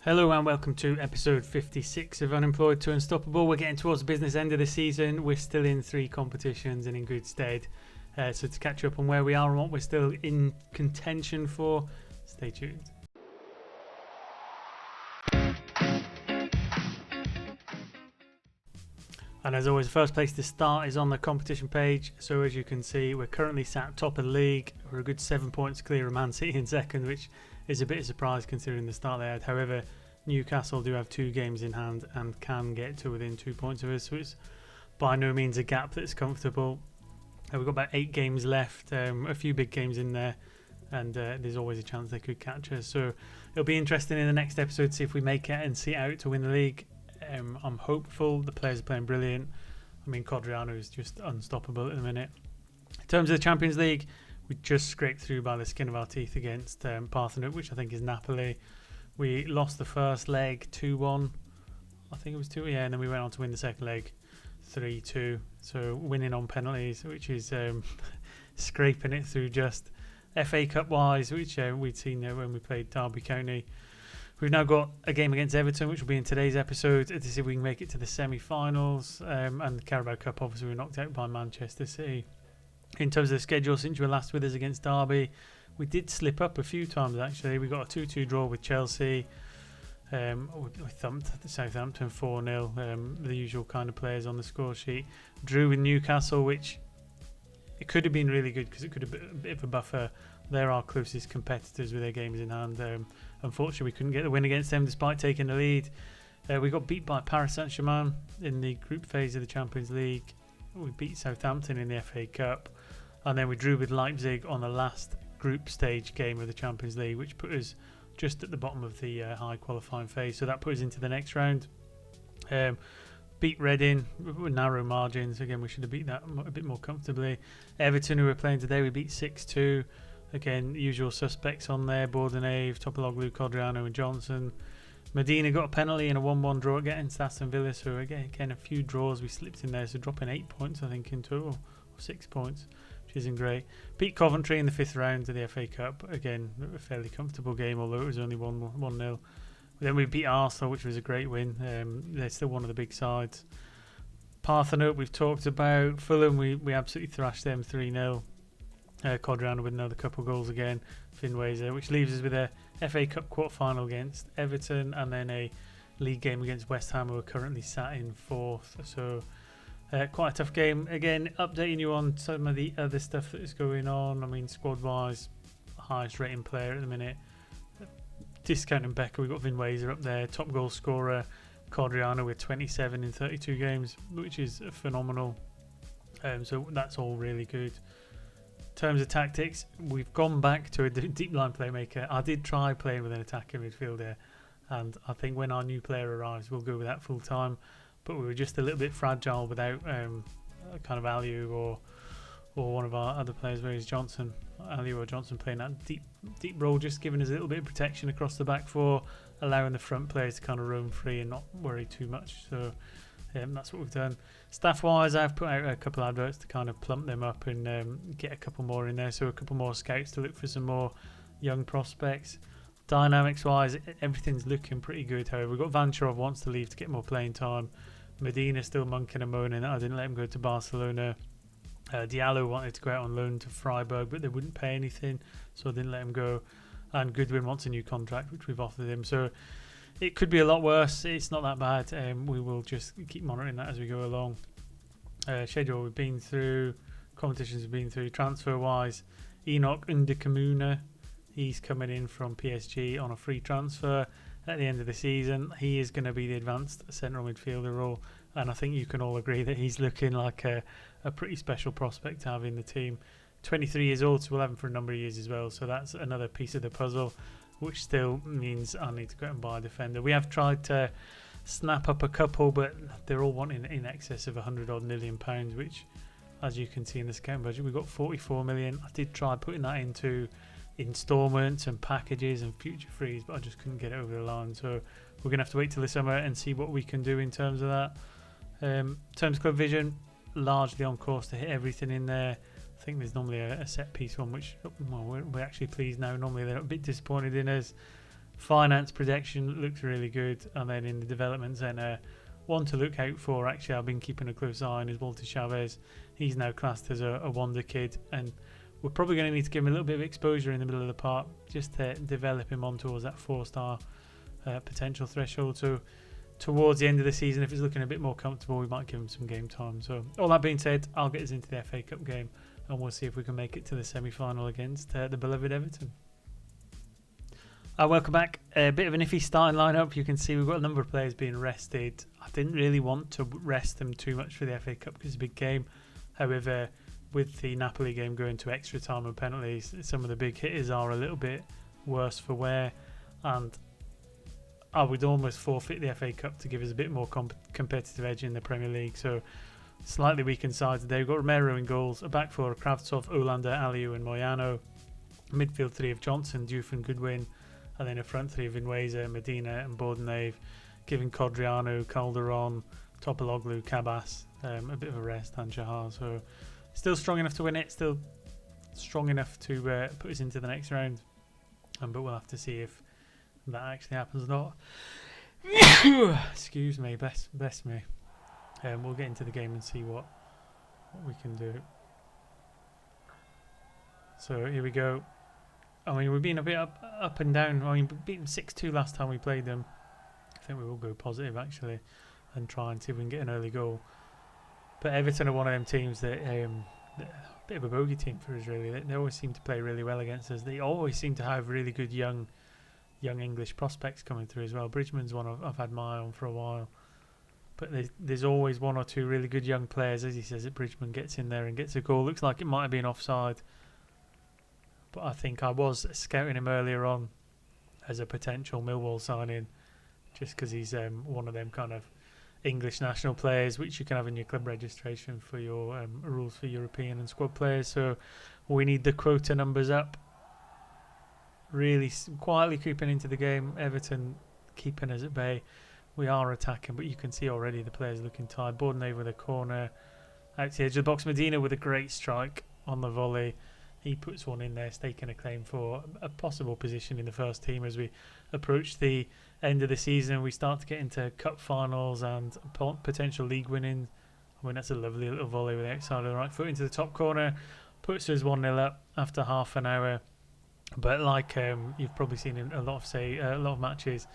Hello and welcome to episode 56 of Unemployed to Unstoppable. We're getting towards the business end of the season. We're still in 3 competitions and in good stead. So to catch up on where we are and what we're still in contention for, stay tuned. And as always, the first place to start is on the competition page. So as you can see, we're currently sat top of the league. We're a good 7 points clear of Man City in second, which is a bit of a surprise considering the start they had. However, Newcastle do have 2 games in hand and can get to within 2 points of us, so it's by no means a gap that's comfortable. We've got about 8 games left, a few big games in there, and there's always a chance they could catch us. So it'll be interesting in the next episode to see if we make it and see it out to win the league. I'm hopeful. The players are playing brilliant. I mean, Codriano is just unstoppable at the minute. In terms of the Champions League, we just scraped through by the skin of our teeth against Parthenon, which I think is Napoli. We lost the first leg 2-1. I think it was 2, yeah, and then we went on to win the second leg 3-2. So winning on penalties, which is scraping it through just. FA Cup wise, which we'd seen when we played Derby County. We've now got a game against Everton, which will be in today's episode, to see if we can make it to the semi-finals. And the Carabao Cup, obviously, we were knocked out by Manchester City. In terms of the schedule, since you were last with us against Derby, we did slip up a few times, actually. We got a 2-2 draw with Chelsea. We thumped Southampton 4-0, the usual kind of players on the score sheet. Drew with Newcastle, which it could have been really good because it could have been a bit of a buffer. They're our closest competitors with their games in hand. Unfortunately, we couldn't get the win against them despite taking the lead. We got beat by Paris Saint-Germain in the group phase of the Champions League. We beat Southampton in the FA Cup. And then we drew with Leipzig on the last group stage game of the Champions League, which put us just at the bottom of the high qualifying phase. So that put us into the next round. Beat Reading with narrow margins. Again, we should have beat that a bit more comfortably. Everton, who we're playing today, we beat 6-2. Again, usual suspects on there. Bordenave, Topologlu, Codriano and Johnson. Medina got a penalty in a 1-1 draw against Aston Villa. So again, a few draws we slipped in there. So dropping 8 points, I think, in total. Or 6 points, which isn't great. Beat Coventry in the 5th round of the FA Cup. Again, a fairly comfortable game, although it was only 1-0. Then we beat Arsenal, which was a great win. They're still one of the big sides. Parthenon, we've talked about. Fulham, we absolutely thrashed them 3-0. Codriano with another couple goals again. Finwayser, which leaves us with a FA Cup quarter-final against Everton and then a league game against West Ham, who are currently sat in 4th. So quite a tough game. Again, updating you on some of the other stuff that is going on. I mean, squad-wise, highest rating player at the minute. Discounting Becker, we've got Finwayser up there. Top goal scorer, Codriano with 27 in 32 games, which is phenomenal. So that's all really good. In terms of tactics, we've gone back to a deep line playmaker. I did try playing with an attacking midfielder, and I think when our new player arrives, we'll go with that full time. But we were just a little bit fragile without kind of Aliu or one of our other players, where is Johnson, Aliu or Johnson, playing that deep role, just giving us a little bit of protection across the back four, allowing the front players to kind of roam free and not worry too much. So that's what we've done. Staff-wise, I've put out a couple of adverts to kind of plump them up and get a couple more in there. So a couple more scouts to look for some more young prospects. Dynamics-wise, everything's looking pretty good. However, we've got Vancharov wants to leave to get more playing time. Medina still monking and moaning that I didn't let him go to Barcelona. Diallo wanted to go out on loan to Freiburg, but they wouldn't pay anything, so I didn't let him go. And Goodwin wants a new contract, which we've offered him. So it could be a lot worse. It's not that bad. We will just keep monitoring that as we go along. Schedule we've been through, competitions we've been through. Transfer-wise, Enoch Undekamuna, he's coming in from PSG on a free transfer at the end of the season. He is going to be the advanced central midfielder role, and I think you can all agree that he's looking like a pretty special prospect to have in the team. 23 years old, so we'll have him for a number of years as well. So that's another piece of the puzzle, which still means I need to go out and buy a defender. We have tried to snap up a couple, but they're all wanting in excess of £100 million, which, as you can see in the scouting budget, we've got 44 million. I did try putting that into instalments and packages and future frees, but I just couldn't get it over the line. So we're going to have to wait till the summer and see what we can do in terms of that. In terms of club vision, largely on course to hit everything in there. I think there's normally a set piece one, which we're actually pleased now. Normally they're a bit disappointed in us. Finance projection looks really good. And then in the development centre, one to look out for, actually, I've been keeping a close eye on, is Walter Chavez. He's now classed as a wonder kid, and we're probably going to need to give him a little bit of exposure in the middle of the park just to develop him on towards that 4-star potential threshold. So towards the end of the season, if it's looking a bit more comfortable, we might give him some game time. So all that being said, I'll get us into the FA Cup game, and we'll see if we can make it to the semi-final against the beloved Everton. Welcome back. A bit of an iffy starting lineup. You can see we've got a number of players being rested. I didn't really want to rest them too much for the FA Cup because it's a big game. However, with the Napoli game going to extra time and penalties, some of the big hitters are a little bit worse for wear, and I would almost forfeit the FA Cup to give us a bit more competitive edge in the Premier League. So slightly weakened side today. We've got Romero in goals, a back four of Kravtsov, Olander, Aliou and Moyano, midfield three of Johnson, Diouf and Goodwin, and then a front three of Inweza, Medina and Bordenave, giving Codriano, Calderon, Topologlu, Cabas a bit of a rest, and Shahar. So still strong enough to win it, still strong enough to put us into the next round, but we'll have to see if that actually happens or not. Excuse me, bless me. We'll get into the game and see what we can do. So here we go. I mean, we've been a bit up and down. I mean, we beat them 6-2 last time we played them. I think we will go positive, actually, and try and see if we can get an early goal. But Everton are one of them teams that a bit of a bogey team for us, really. They always seem to play really well against us. They always seem to have really good young English prospects coming through as well. Bridgman's one I've had my eye on for a while. But there's always one or two really good young players, as he says, that Bridgman gets in there and gets a goal. Looks like it might have been offside. But I think I was scouting him earlier on as a potential Millwall signing, just because he's one of them kind of English national players which you can have in your club registration for your rules for European and squad players. So we need the quota numbers up. Really quietly creeping into the game. Everton keeping us at bay. We are attacking, but you can see already the players looking tired. Bordenave with a corner out to the edge of the box. Medina with a great strike on the volley. He puts one in there, staking a claim for a possible position in the first team as we approach the end of the season. We start to get into cup finals and potential league winning. I mean, that's a lovely little volley with the outside of the right foot into the top corner. Puts us 1-0 up after half an hour. But like you've probably seen in a lot of matches,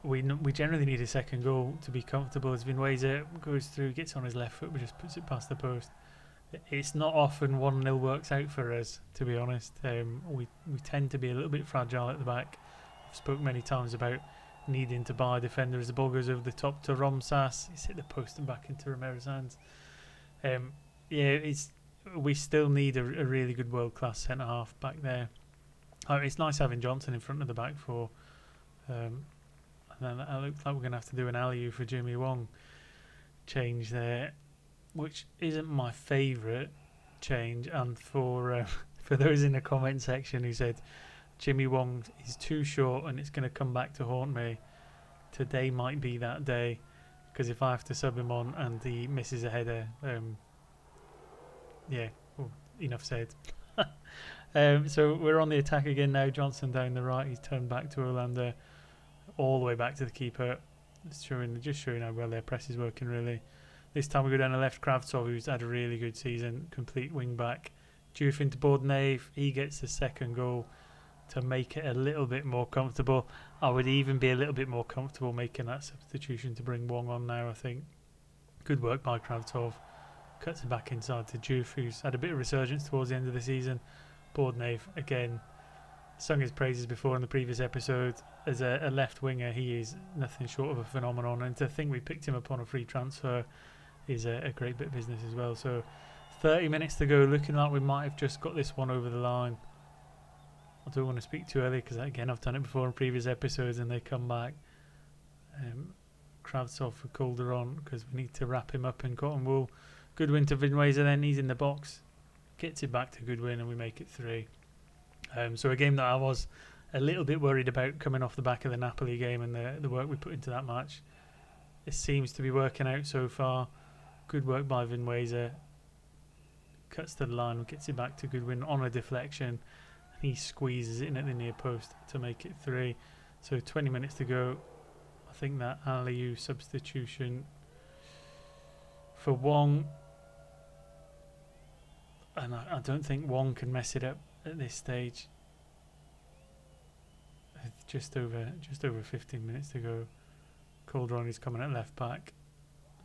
we generally need a second goal to be comfortable. As Vinweza goes through, gets on his left foot, but just puts it past the post. It's not often 1-0 works out for us, to be honest. We tend to be a little bit fragile at the back. I've spoken many times about needing to buy a defender as the ball goes over the top to Romsas. It's hit the post and back into Romero's hands. We still need a really good world-class centre-half back there. It's nice having Johnson in front of the back four. And then it looks like we're going to have to do an Aliou for Jimmy Wong change there, which isn't my favourite change. And for those in the comment section who said Jimmy Wong is too short and it's going to come back to haunt me, today might be that day, because if I have to sub him on and he misses a header, enough said. So we're on the attack again now. Johnson down the right, he's turned back to Olander, all the way back to the keeper. Just showing how well their press is working, really. This time we go down the left. Kravtsov, who's had a really good season, complete wing back. Diouf into Bordenave. He gets the second goal to make it a little bit more comfortable. I would even be a little bit more comfortable making that substitution to bring Wong on now, I think. Good work by Kravtsov. Cuts it back inside to Diouf, who's had a bit of resurgence towards the end of the season. Bordenave, again, sung his praises before in the previous episode. As a left winger, he is nothing short of a phenomenon. And to think we picked him up on a free transfer is a great bit of business as well. So 30 minutes to go, looking like we might have just got this one over the line. I don't want to speak too early because, again, I've done it before in previous episodes and they come back. Kravtsov for Calderon because we need to wrap him up in cotton wool. Goodwin to Vinweza, then he's in the box. Gets it back to Goodwin and we make it 3. So a game that I was a little bit worried about coming off the back of the Napoli game and the work we put into that match. It seems to be working out so far. Good work by Vinweza. Cuts to the line, gets it back to Goodwin on a deflection. And he squeezes it in at the near post to make it 3. So 20 minutes to go. I think that Aliou substitution for Wong, and I don't think Wong can mess it up at this stage. Just over 15 minutes to go. Calderon is coming at left back.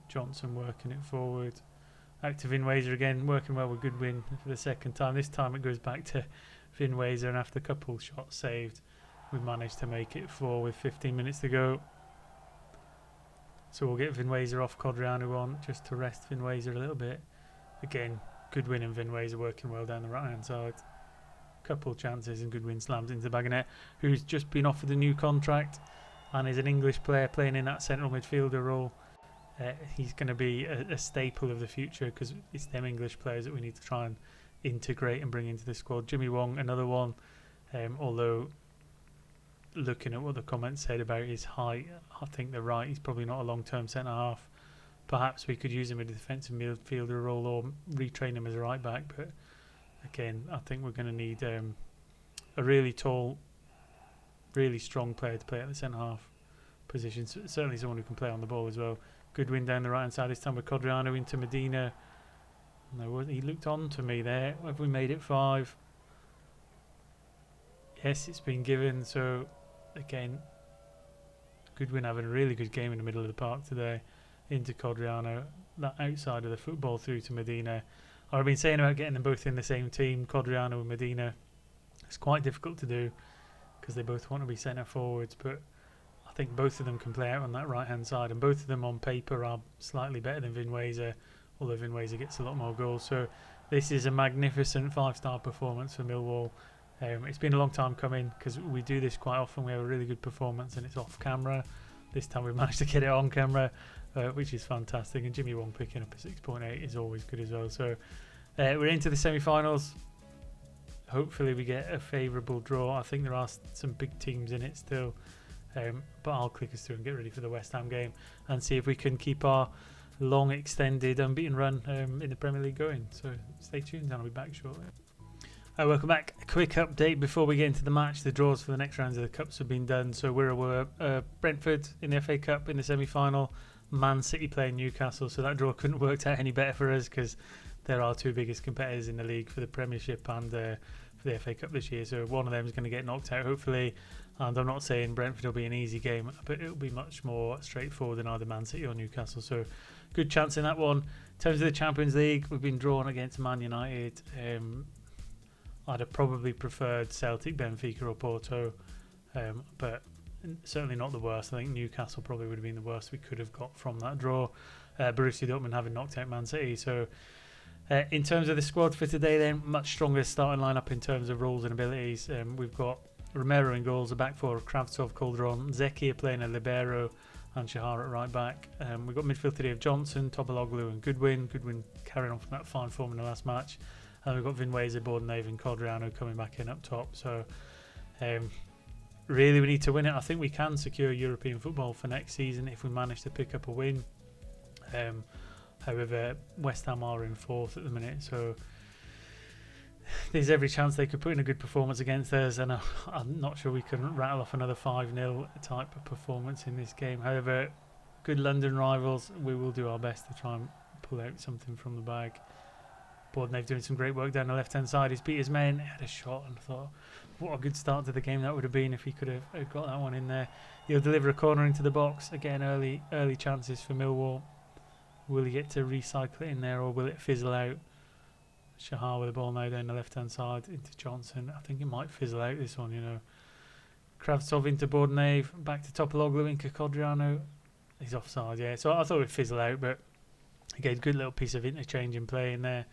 Johnson working it forward. Out to Vinwazer again, working well with Goodwin for the second time. This time it goes back to Vinwazer, and after a couple shots saved, we managed to make it 4 with 15 minutes to go. So we'll get Vinwazer off Codriano on just to rest Vinwazer a little bit. Again, Goodwin and Vinwazer working well down the right hand side. Couple chances and Goodwin slams into the back of net, who's just been offered a new contract and is an English player playing in that central midfielder role. He's going to be a staple of the future because it's them English players that we need to try and integrate and bring into the squad. Jimmy Wong, another one, although looking at what the comments said about his height, I think they're right. He's probably not a long-term centre-half. Perhaps we could use him in a defensive midfielder role or retrain him as a right-back, but again, I think we're going to need a really tall, really strong player to play at the centre-half position. Certainly someone who can play on the ball as well. Goodwin down the right-hand side, this time with Codriano into Medina. No, he looked on to me there. Have we made it 5? Yes, it's been given. So, again, Goodwin having a really good game in the middle of the park today. Into Codriano. That outside of the football through to Medina. I've been saying about getting them both in the same team, Codriano and Medina. It's quite difficult to do because they both want to be centre forwards, but I think both of them can play out on that right hand side, and both of them on paper are slightly better than Vinwazer, although Vinwazer gets a lot more goals. So this is a magnificent 5-star performance for Millwall. It's been a long time coming because we do this quite often. We have a really good performance and it's off camera. This time we've managed to get it on camera, which is fantastic, and Jimmy Wong picking up a 6.8 is always good as well. So we're into the semi-finals. Hopefully we get a favourable draw. I think there are some big teams in it still, but I'll click us through and get ready for the West Ham game and see if we can keep our long extended unbeaten run in the Premier League going. So stay tuned and I'll be back shortly. Welcome back. A quick update before we get into the match. The draws for the next rounds of the Cups have been done. So we're Brentford in the FA Cup in the semi-final. Man City playing Newcastle. So that draw couldn't have worked out any better for us because they're our two biggest competitors in the league for the Premiership and for the FA Cup this year. So one of them is going to get knocked out, hopefully. And I'm not saying Brentford will be an easy game, but it'll be much more straightforward than either Man City or Newcastle. So good chance in that one. In terms of the Champions League, we've been drawn against Man United. I'd have probably preferred Celtic, Benfica or Porto, but certainly not the worst. I think Newcastle probably would have been the worst we could have got from that draw. Borussia Dortmund having knocked out Man City. So in terms of the squad for today then, much stronger starting lineup in terms of roles and abilities. We've got Romero in goals, a back four of Kravtsov, Calderon, Zeki playing a libero and Shahar at right back. We've got midfield today of Johnson, Tobologlu and Goodwin. Goodwin carrying on from that fine form in the last match. And we've got Vinwazer, Bordenave and Codriano coming back in up top. So really we need to win it. I think we can secure European football for next season if we manage to pick up a win. However, West Ham are in 4th at the minute, so there's every chance they could put in a good performance against us, and I'm not sure we can rattle off another 5-0 type of performance in this game. However, good London rivals, we will do our best to try and pull out something from the bag. Bordenave doing some great work down the left-hand side. He's beat his men, had a shot, and I thought, what a good start to the game that would have been if he could have got that one in there. He'll deliver a corner into the box. Again, early chances for Millwall. Will he get to recycle it in there, or will it fizzle out? Shahar with the ball now down the left-hand side into Johnson. I think it might fizzle out this one, you know. Kravtsov into Bordenave, back to Topologlu into Codriano. He's offside, yeah. So I thought it would fizzle out, but again, good little piece of interchange in play in there,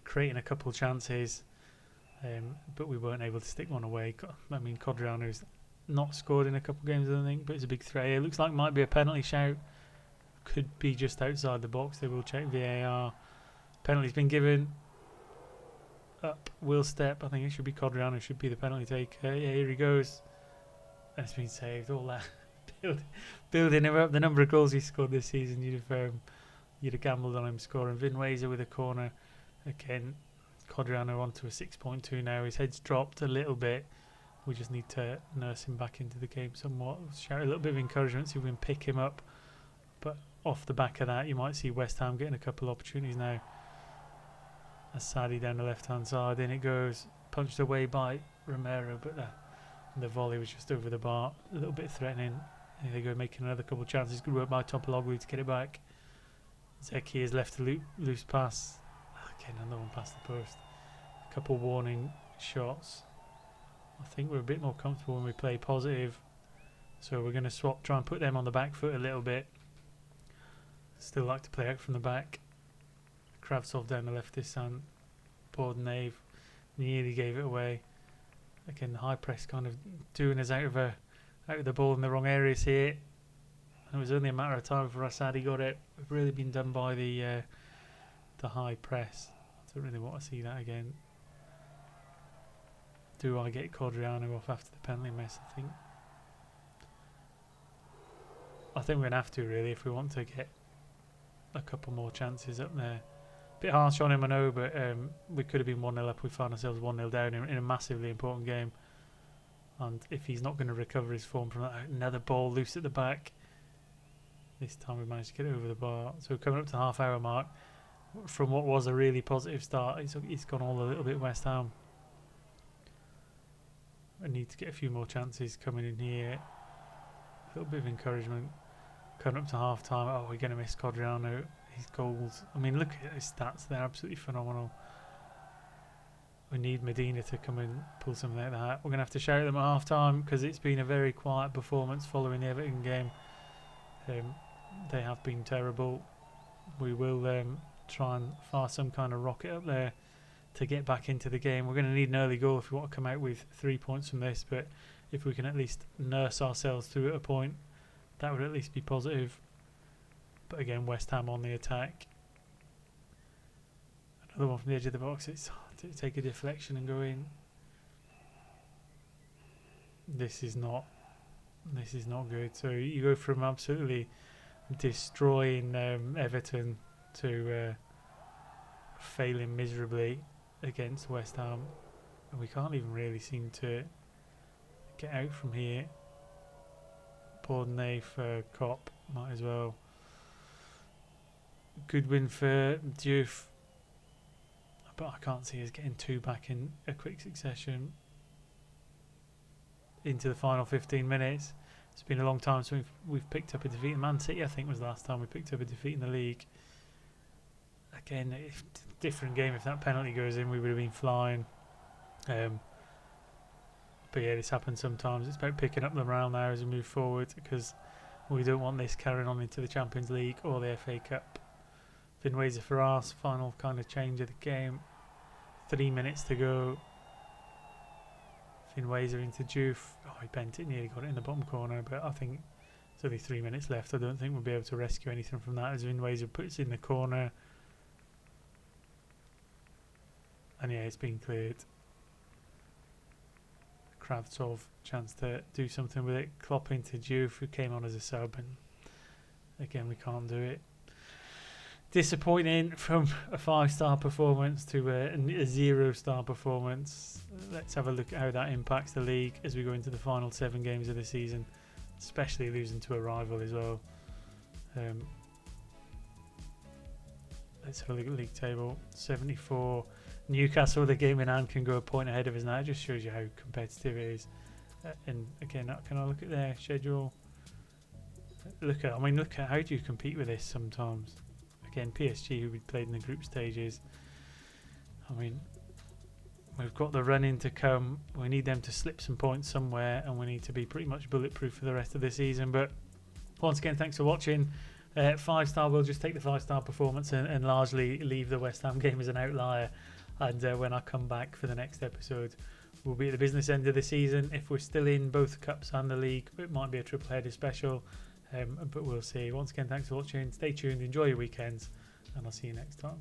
creating a couple chances, but we weren't able to stick one away. I mean, Codriano's not scored in a couple of games, I don't think, but it's a big threat. It looks like it might be a penalty shout. Could be just outside the box. They will check VAR. Penalty's been given. Up, will step. I think it should be Codriano, should be the penalty taker. Yeah, here he goes. And it's been saved. All that building him up. The number of goals he scored this season, you'd have gambled on him scoring. Vinwazer with a corner. Again, Codriano onto a 6.2 now. His head's dropped a little bit. We just need to nurse him back into the game somewhat. Shout a little bit of encouragement, see if we can pick him up. But off the back of that, you might see West Ham getting a couple of opportunities now. Asadi down the left-hand side, in it goes, punched away by Romero, but the volley was just over the bar, a little bit threatening. Here they go, making another couple of chances. Good work by Topologlu to get it back. Zeki is left a loose pass. Again, another one past the post. A couple warning shots. I think we're a bit more comfortable when we play positive, so we're going to swap, try and put them on the back foot a little bit. Still like to play out from the back. Kravtsov down the left this time. Bordenave nearly gave it away. Again, the high press kind of doing us out of the ball in the wrong areas here. And it was only a matter of time before Asadi got it. We've really been done by the high press. I don't really want to see that again. Do I get Codriano off after the penalty miss? I think we're going to have to, really, if we want to get a couple more chances up there. Bit harsh on him, I know, but we could have been 1-0 up. We found ourselves 1-0 down in a massively important game. And if he's not going to recover his form from that, another ball loose at the back. This time we managed to get it over the bar. So coming up to the half-hour mark, from what was a really positive start, it's gone all a little bit West Ham. I need to get a few more chances coming in here. A little bit of encouragement. Coming up to half-time, oh, we're going to miss Codriano. His goals, I mean, look at his stats, they're absolutely phenomenal. We need Medina to come and pull something out of that. We're going to have to shout at them at half-time because it's been a very quiet performance following the Everton game. They have been terrible. We will try and fire some kind of rocket up there to get back into the game. We're going to need an early goal if we want to come out with 3 points from this, but if we can at least nurse ourselves through at a point, that would at least be positive. But again, West Ham on the attack. Another one from the edge of the box. It's hard to take a deflection and go in. This is not good. So you go from absolutely destroying Everton to failing miserably against West Ham, and we can't even really seem to get out from here. Bordenave for Kopp, might as well. Good win for Diouf, but I can't see us getting two back in a quick succession into the final 15 minutes. It's been a long time since we've picked up a defeat in Man City. I think was the last time we picked up a defeat in the league. Again, if different game. If that penalty goes in, we would have been flying. But yeah, this happens sometimes. It's about picking up the morale now as we move forward, because we don't want this carrying on into the Champions League or the FA Cup. Finwayser for us, final kind of change of the game. 3 minutes to go. Finwayser into Diouf. Oh, he bent it, nearly got it in the bottom corner, but I think there's only 3 minutes left. I don't think we'll be able to rescue anything from that as Finwayser puts it in the corner. And yeah, it's been cleared. Kravtsov, chance to do something with it. Klopp into Diouf, who came on as a sub, and again we can't do it. Disappointing from a 5-star performance to a 0-star performance. Let's have a look at how that impacts the league as we go into the final 7 games of the season, especially losing to a rival as well. Let's have a look at the league table. 74. Newcastle with a game in hand can go a point ahead of us now. It just shows you how competitive it is. And again, can I look at their schedule? Look at how do you compete with this sometimes? Again, PSG, who we played in the group stages. I mean, we've got the run-in to come. We need them to slip some points somewhere, and we need to be pretty much bulletproof for the rest of the season. But once again, thanks for watching. 5-star, we'll just take the 5-star performance and largely leave the West Ham game as an outlier. And when I come back for the next episode, we'll be at the business end of the season. If we're still in both cups and the league, it might be a triple-header special, but we'll see. Once again, thanks for watching. Stay tuned, enjoy your weekends, and I'll see you next time.